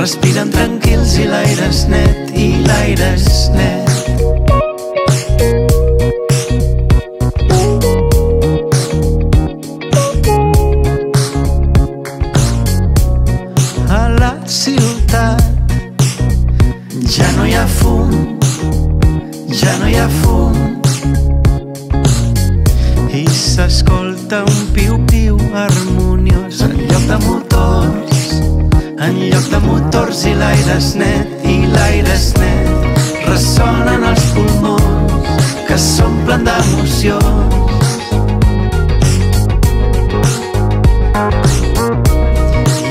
Respiren tranquils i l'aire és net, i l'aire és net. A la ciutat ja no hi ha fum, ja no hi ha fum, i s'escolta un piu-piu harmoniós en lloc de motors, en lloc de motors, i l'aire és net, i l'aire és net. Ressonen els pulmons que s'omplen d'emocions.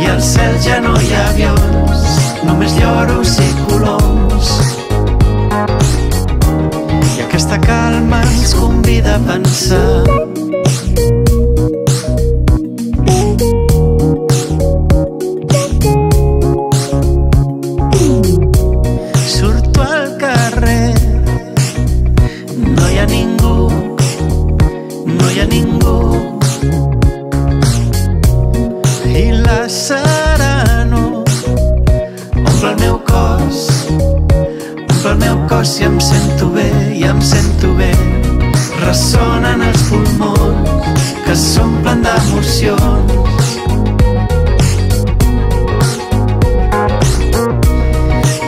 I al cel ja no hi ha avions, només lloros i coloms. I aquesta calma ens convida a pensar. Surto al carrer, no hi ha ningú, no hi ha ningú, i la serenor omple el meu cos, omple el meu cos, i em sento bé, i em sento bé. Ressonen els pulmons que s'omplen d'emocions.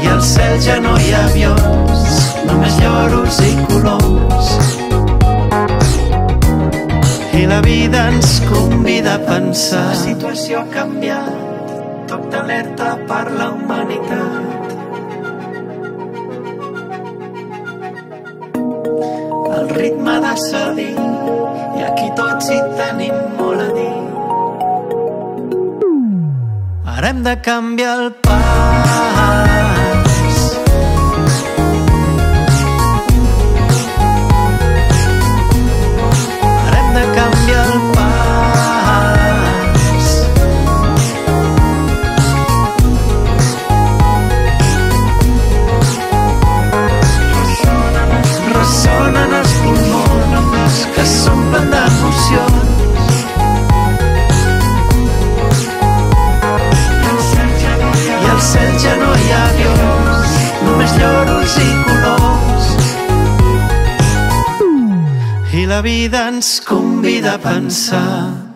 I al cel ja no hi ha avions, només lloros i coloms. I la vida ens convida a pensar. La situació ha canviat, toc d'alerta per la humanitat. El ritme de cedir, i aquí tots hi tenim molt a dir. Ara hem de canviar el pas. Ara hem de canviar el pas. Ressonen els pulmons que s'omplen d'emocions. I al cel ja no hi ha avions, només lloros i colors. I la vida ens convida a pensar.